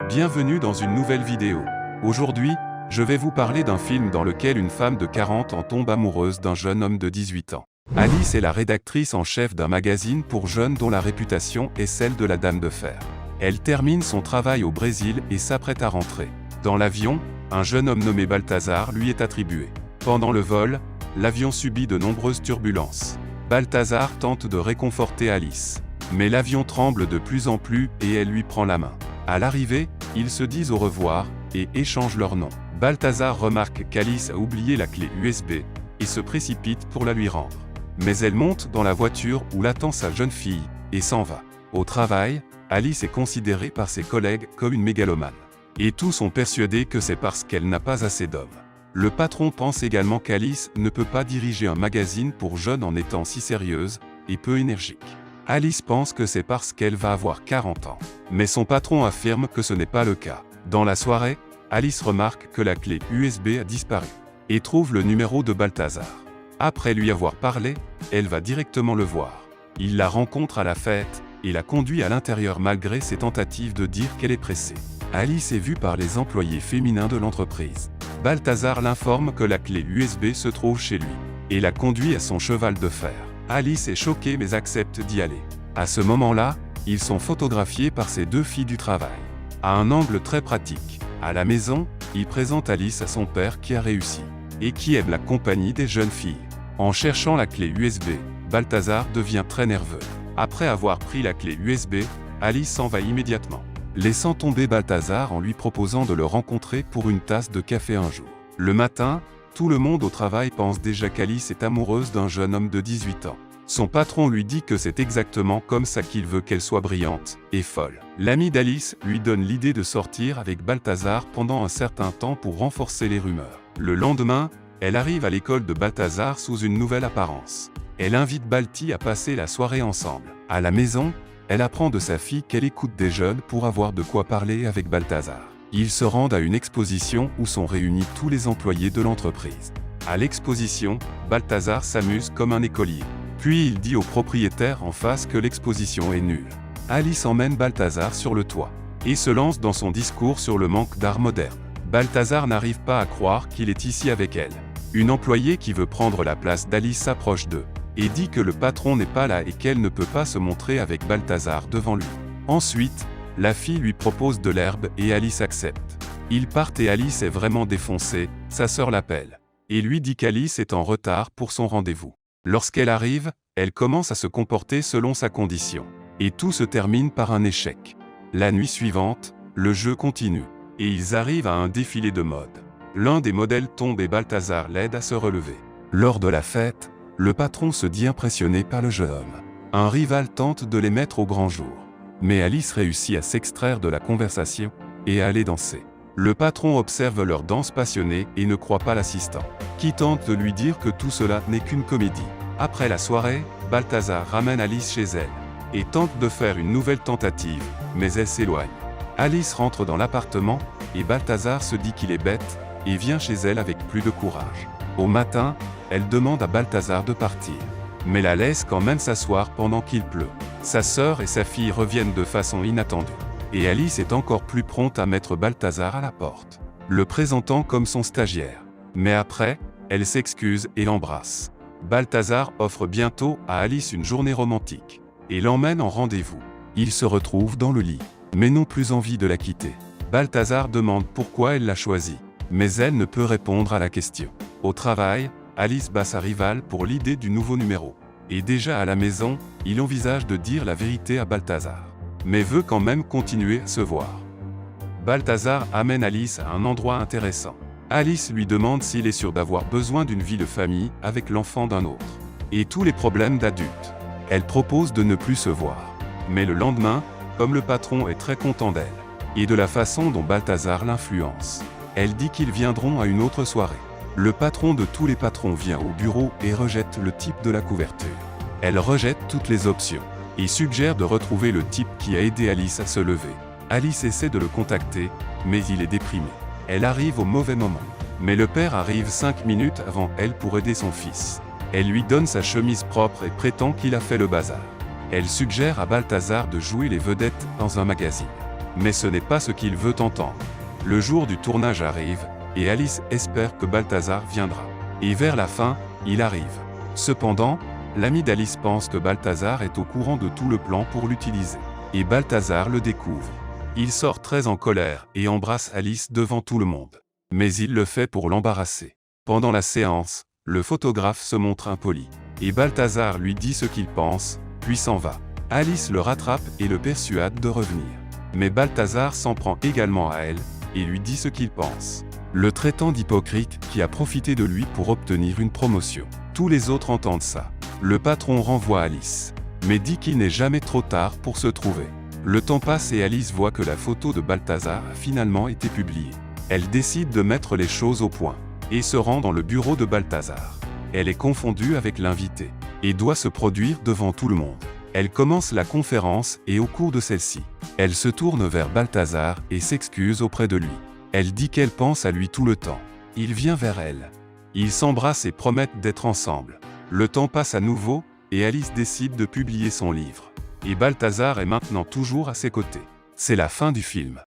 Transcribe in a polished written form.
Bienvenue dans une nouvelle vidéo. Aujourd'hui, je vais vous parler d'un film dans lequel une femme de 40 ans tombe amoureuse d'un jeune homme de 18 ans. Alice est la rédactrice en chef d'un magazine pour jeunes dont la réputation est celle de la Dame de Fer. Elle termine son travail au Brésil et s'apprête à rentrer. Dans l'avion, un jeune homme nommé Balthazar lui est attribué. Pendant le vol, l'avion subit de nombreuses turbulences. Balthazar tente de réconforter Alice. Mais l'avion tremble de plus en plus et elle lui prend la main. À l'arrivée, ils se disent au revoir et échangent leurs noms. Balthazar remarque qu'Alice a oublié la clé USB et se précipite pour la lui rendre. Mais elle monte dans la voiture où l'attend sa jeune fille et s'en va. Au travail, Alice est considérée par ses collègues comme une mégalomane. Et tous sont persuadés que c'est parce qu'elle n'a pas assez d'hommes. Le patron pense également qu'Alice ne peut pas diriger un magazine pour jeunes en étant si sérieuse et peu énergique. Alice pense que c'est parce qu'elle va avoir 40 ans. Mais son patron affirme que ce n'est pas le cas. Dans la soirée, Alice remarque que la clé USB a disparu et trouve le numéro de Balthazar. Après lui avoir parlé, elle va directement le voir. Il la rencontre à la fête et la conduit à l'intérieur malgré ses tentatives de dire qu'elle est pressée. Alice est vue par les employés féminins de l'entreprise. Balthazar l'informe que la clé USB se trouve chez lui et la conduit à son cheval de fer. Alice est choquée mais accepte d'y aller. À ce moment-là, ils sont photographiés par ses deux filles du travail. À un angle très pratique. À la maison, il présente Alice à son père qui a réussi et qui aime la compagnie des jeunes filles. En cherchant la clé USB, Balthazar devient très nerveux. Après avoir pris la clé USB, Alice s'en va immédiatement, laissant tomber Balthazar en lui proposant de le rencontrer pour une tasse de café un jour. Le matin, tout le monde au travail pense déjà qu'Alice est amoureuse d'un jeune homme de 18 ans. Son patron lui dit que c'est exactement comme ça qu'il veut qu'elle soit brillante et folle. L'ami d'Alice lui donne l'idée de sortir avec Balthazar pendant un certain temps pour renforcer les rumeurs. Le lendemain, elle arrive à l'école de Balthazar sous une nouvelle apparence. Elle invite Balti à passer la soirée ensemble. À la maison, elle apprend de sa fille qu'elle écoute des jeunes pour avoir de quoi parler avec Balthazar. Ils se rendent à une exposition où sont réunis tous les employés de l'entreprise. À l'exposition, Balthazar s'amuse comme un écolier. Puis il dit au propriétaire en face que l'exposition est nulle. Alice emmène Balthazar sur le toit et se lance dans son discours sur le manque d'art moderne. Balthazar n'arrive pas à croire qu'il est ici avec elle. Une employée qui veut prendre la place d'Alice s'approche d'eux et dit que le patron n'est pas là et qu'elle ne peut pas se montrer avec Balthazar devant lui. Ensuite, la fille lui propose de l'herbe et Alice accepte. Ils partent et Alice est vraiment défoncée, sa sœur l'appelle et lui dit qu'Alice est en retard pour son rendez-vous. Lorsqu'elle arrive, elle commence à se comporter selon sa condition. Et tout se termine par un échec. La nuit suivante, le jeu continue. Et ils arrivent à un défilé de mode. L'un des modèles tombe et Balthazar l'aide à se relever. Lors de la fête, le patron se dit impressionné par le jeune homme. Un rival tente de les mettre au grand jour. Mais Alice réussit à s'extraire de la conversation et à aller danser. Le patron observe leur danse passionnée et ne croit pas l'assistant, qui tente de lui dire que tout cela n'est qu'une comédie. Après la soirée, Balthazar ramène Alice chez elle et tente de faire une nouvelle tentative, mais elle s'éloigne. Alice rentre dans l'appartement et Balthazar se dit qu'il est bête et vient chez elle avec plus de courage. Au matin, elle demande à Balthazar de partir, mais la laisse quand même s'asseoir pendant qu'il pleut. Sa sœur et sa fille reviennent de façon inattendue. Et Alice est encore plus prompte à mettre Balthazar à la porte, le présentant comme son stagiaire. Mais après, elle s'excuse et l'embrasse. Balthazar offre bientôt à Alice une journée romantique et l'emmène en rendez-vous. Ils se retrouvent dans le lit, mais n'ont plus envie de la quitter. Balthazar demande pourquoi elle l'a choisi, mais elle ne peut répondre à la question. Au travail, Alice bat sa rivale pour l'idée du nouveau numéro. Et déjà à la maison, il envisage de dire la vérité à Balthazar, mais veut quand même continuer à se voir. Balthazar amène Alice à un endroit intéressant. Alice lui demande s'il est sûr d'avoir besoin d'une vie de famille avec l'enfant d'un autre et tous les problèmes d'adultes. Elle propose de ne plus se voir. Mais le lendemain, comme le patron est très content d'elle et de la façon dont Balthazar l'influence, elle dit qu'ils viendront à une autre soirée. Le patron de tous les patrons vient au bureau et rejette le type de la couverture. Elle rejette toutes les options et suggère de retrouver le type qui a aidé Alice à se lever. Alice essaie de le contacter, mais il est déprimé. Elle arrive au mauvais moment. Mais le père arrive 5 minutes avant elle pour aider son fils. Elle lui donne sa chemise propre et prétend qu'il a fait le bazar. Elle suggère à Balthazar de jouer les vedettes dans un magazine. Mais ce n'est pas ce qu'il veut entendre. Le jour du tournage arrive, et Alice espère que Balthazar viendra. Et vers la fin, il arrive. Cependant, l'ami d'Alice pense que Balthazar est au courant de tout le plan pour l'utiliser. Et Balthazar le découvre. Il sort très en colère et embrasse Alice devant tout le monde. Mais il le fait pour l'embarrasser. Pendant la séance, le photographe se montre impoli. Et Balthazar lui dit ce qu'il pense, puis s'en va. Alice le rattrape et le persuade de revenir. Mais Balthazar s'en prend également à elle, et lui dit ce qu'il pense, le traitant d'hypocrite qui a profité de lui pour obtenir une promotion. Tous les autres entendent ça. Le patron renvoie Alice, mais dit qu'il n'est jamais trop tard pour se trouver. Le temps passe et Alice voit que la photo de Balthazar a finalement été publiée. Elle décide de mettre les choses au point, et se rend dans le bureau de Balthazar. Elle est confondue avec l'invité, et doit se produire devant tout le monde. Elle commence la conférence et au cours de celle-ci, elle se tourne vers Balthazar et s'excuse auprès de lui. Elle dit qu'elle pense à lui tout le temps. Il vient vers elle. Ils s'embrassent et promettent d'être ensemble. Le temps passe à nouveau, et Alice décide de publier son livre. Et Balthazar est maintenant toujours à ses côtés. C'est la fin du film.